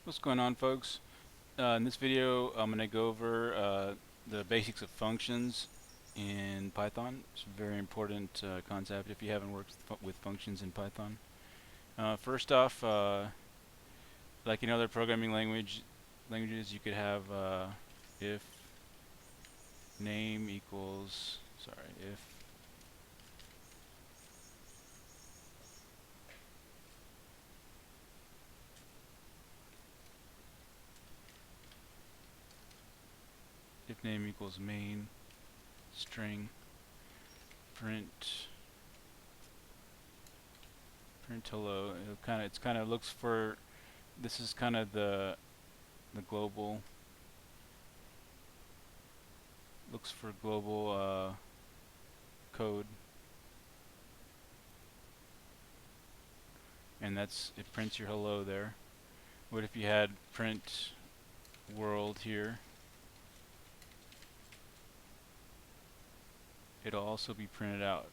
What's going on, folks? In this video, I'm going to go over the basics of functions in Python. It's a very important concept if you haven't worked with functions in Python. First off, like in other programming languages, you could have if name equals, if name equals main string print hello. It's kind of looks for, this is kind of the global, looks for global code, and it prints your hello there. What if you had print world here? It'll also be printed out.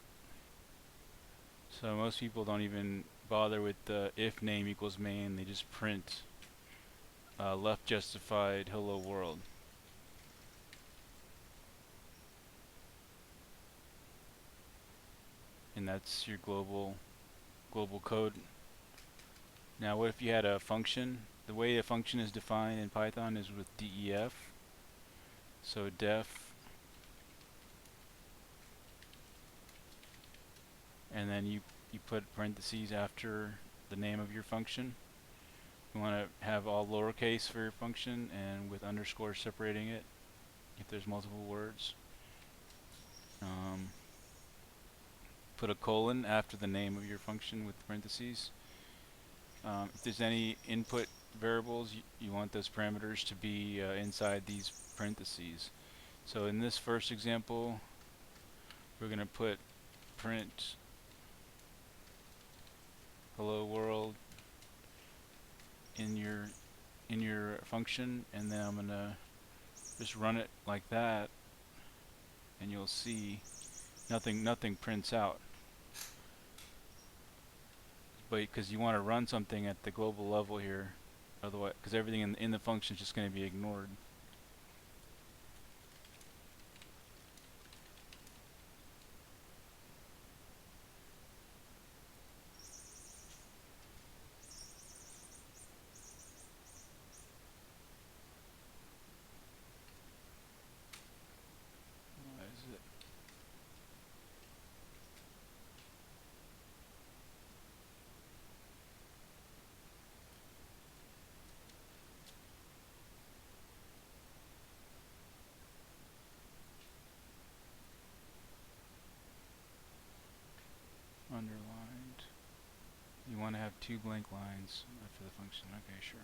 So most people don't even bother with the if name equals main, they just print left justified hello world. And that's your global code. Now what if you had a function? The way a function is defined in Python is with def. So def, and then you put parentheses after the name of your function. You want to have all lowercase for your function and with underscore separating it if there's multiple words. Put a colon after the name of your function with parentheses. If there's any input variables, you want those parameters to be inside these parentheses. So in this first example, we're going to put print hello world in your function, and then I'm going to just run it like that, and you'll see nothing prints out. But because you want to run something at the global level here, otherwise, because everything in the function is just going to be ignored. Why is it underlined? You want to have two blank lines after the function. Okay, sure.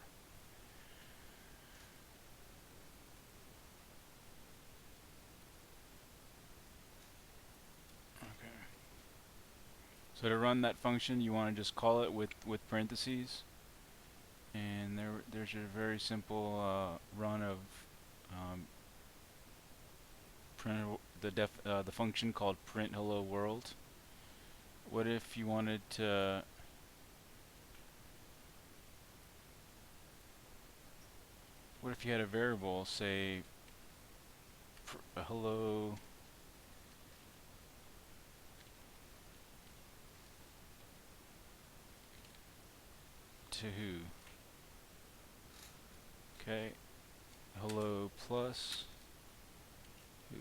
Okay. So to run that function, you want to just call it with parentheses, and there's a very simple run of print the function called print hello world. What if you wanted to what if you had a variable, say hello to who? Okay, hello plus who?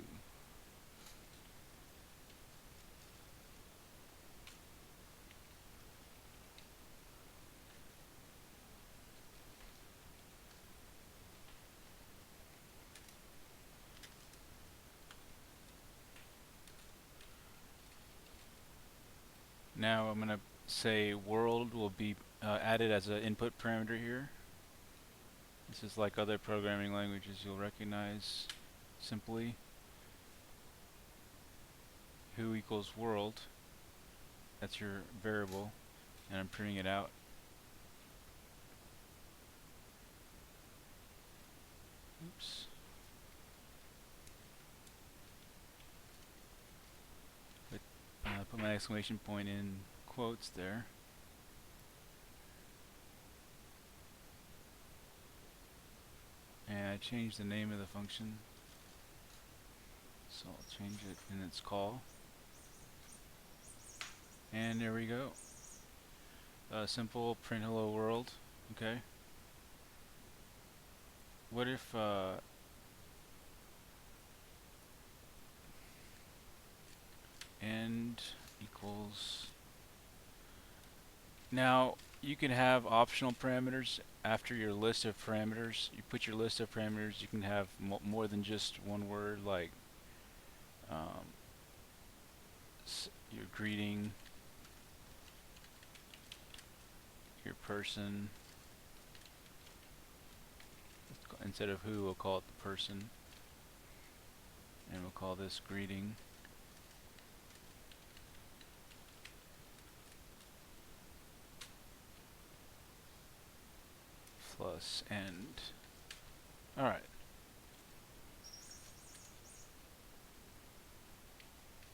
Now I'm going to say world will be added as an input parameter here. This is like other programming languages you'll recognize simply. Who equals world. That's your variable, and I'm printing it out. Oops. Put my exclamation point in quotes there. change the name of the function. So I'll change it in its call. And there we go. Simple print hello world. Okay. What if end equals. Now you can have optional parameters after your list of parameters. You put your list of parameters. You can have more than just one word, like um, your greeting, your person. Instead of who, we'll call it the person, and we'll call this greeting. Plus end. Alright.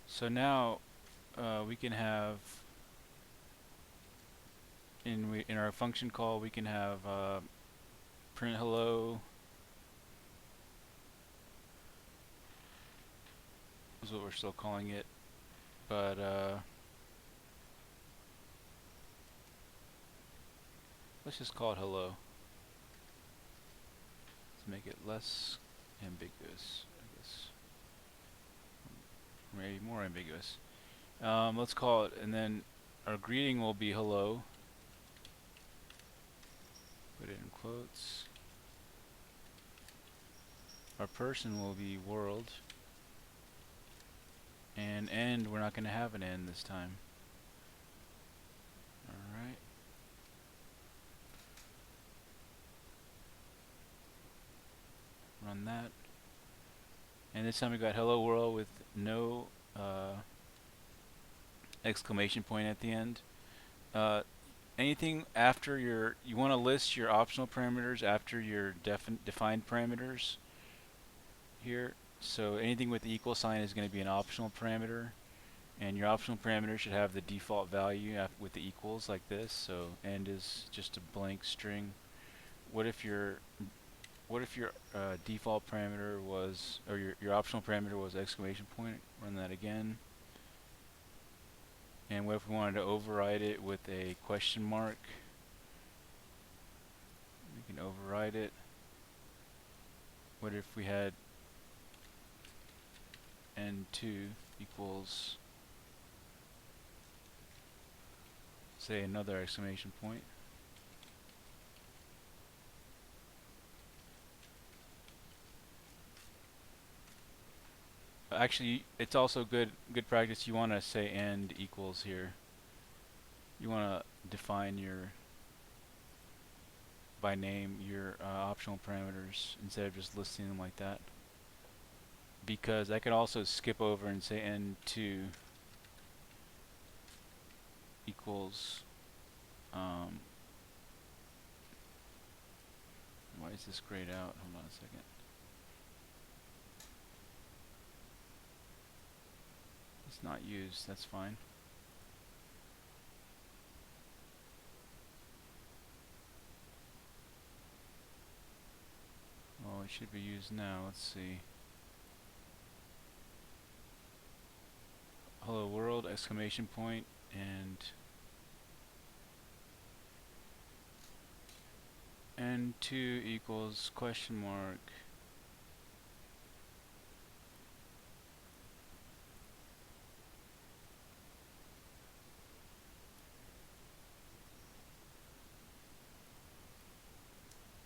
So now we can have in our function call we can have print hello is what we're still calling it, but let's just call it hello to make it less ambiguous, I guess. Maybe more ambiguous. Let's call it, and then our greeting will be hello. Put it in quotes. Our person will be world. And end, we're not going to have an end this time. Alright. Run that. And this time we got hello world with no exclamation point at the end. Anything after you want to list your optional parameters after your defined parameters here. So anything with the equal sign is going to be an optional parameter, and your optional parameter should have the default value with the equals like this. So end is just a blank string. What if your default parameter was, or your optional parameter was exclamation point? Run that again. And what if we wanted to override it with a question mark? We can override it. What if we had end2 equals, say, another exclamation point? Actually, it's also good practice. You want to say end equals here. You want to define your by name your optional parameters instead of just listing them like that. Because I could also skip over and say end2 equals why is this grayed out? Hold on a second. It's not used, that's fine. Oh, it should be used now. Let's see. Hello world, exclamation point, and end2 equals question mark.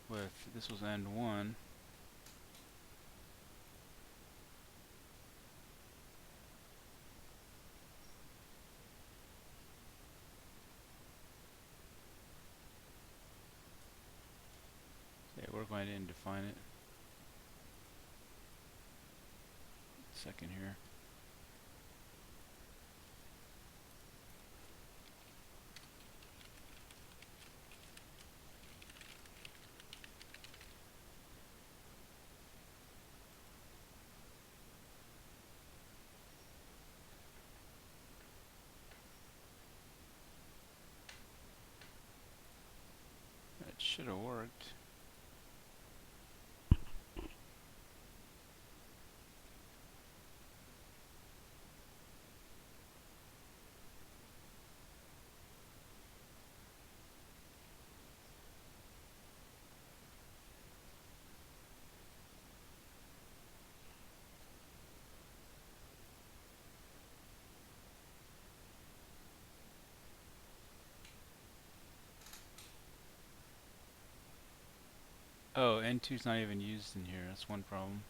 Well, if this was end1, yeah, we're going to define it. Second here. That should have worked. Oh, N2 is not even used in here. That's one problem.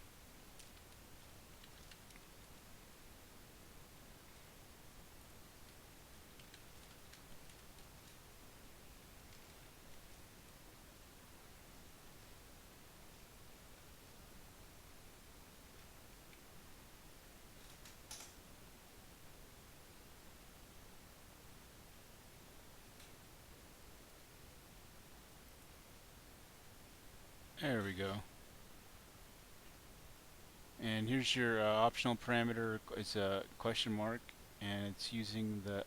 There we go. And here's your optional parameter. It's a question mark, and it's using the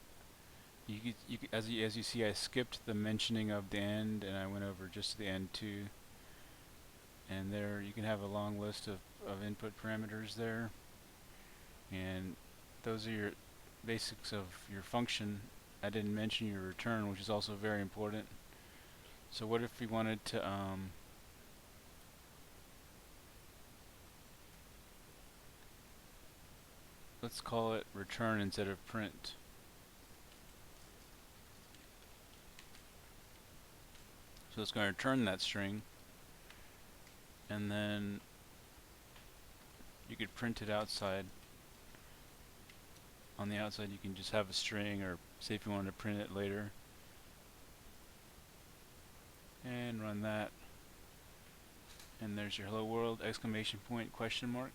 as you see, I skipped the mentioning of the end, and I went over just to the end too. And there you can have a long list of input parameters there, and those are your basics of your function. I didn't mention your return, which is also very important. So what if we wanted to let's call it return instead of print. So it's going to return that string, and then you could print it outside. On the outside you can just have a string, or say if you wanted to print it later. And run that. And there's your hello world, exclamation point, question mark.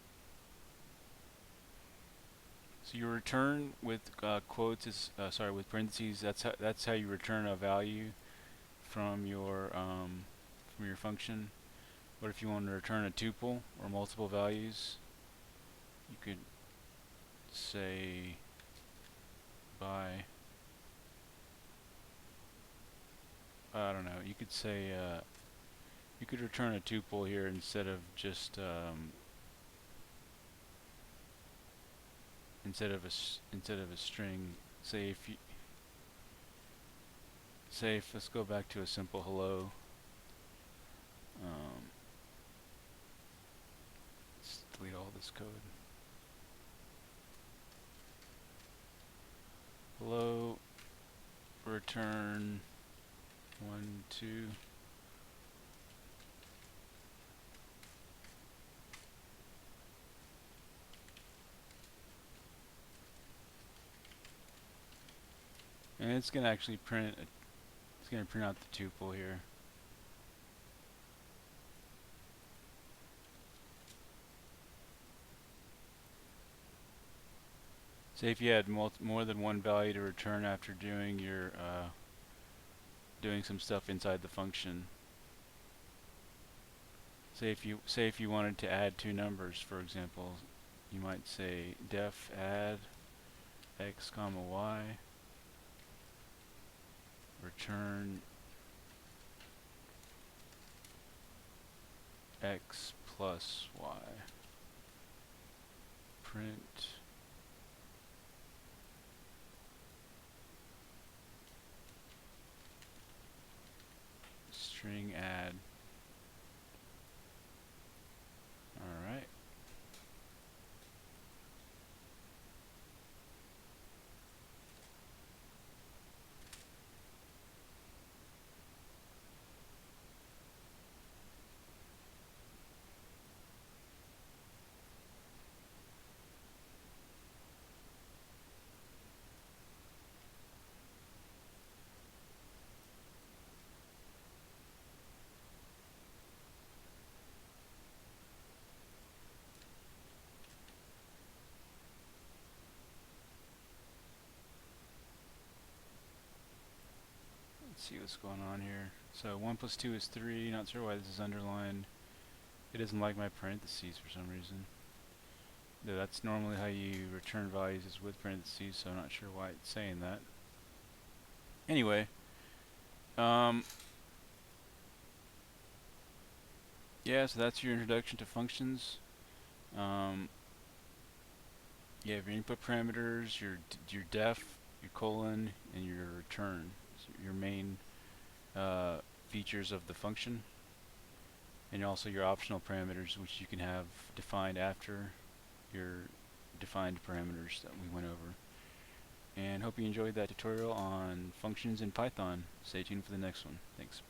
So your return with quotes is, sorry, with parentheses, that's how you return a value from your function. But if you want to return a tuple or multiple values, you could say by, I don't know, you could say you could return a tuple here instead of just instead of a string. Say if you let's go back to a simple hello. Let's delete all this code. Hello, return 1, 2. And it's going to actually print, it's going to print out the tuple here. Say if you had more than one value to return after doing your doing some stuff inside the function. Say if you wanted to add two numbers, for example, you might say def add x comma y, return x plus y, print string add. Alright. Let's see what's going on here. So 1 plus 2 is 3. Not sure why this is underlined. It doesn't like my parentheses for some reason. Though that's normally how you return values, is with parentheses, so I'm not sure why it's saying that. Anyway, yeah, so that's your introduction to functions. You have your input parameters, your def, your colon, and your return. So your main features of the function, and also your optional parameters, which you can have defined after your defined parameters that we went over. And hope you enjoyed that tutorial on functions in Python. Stay tuned for the next one. Thanks.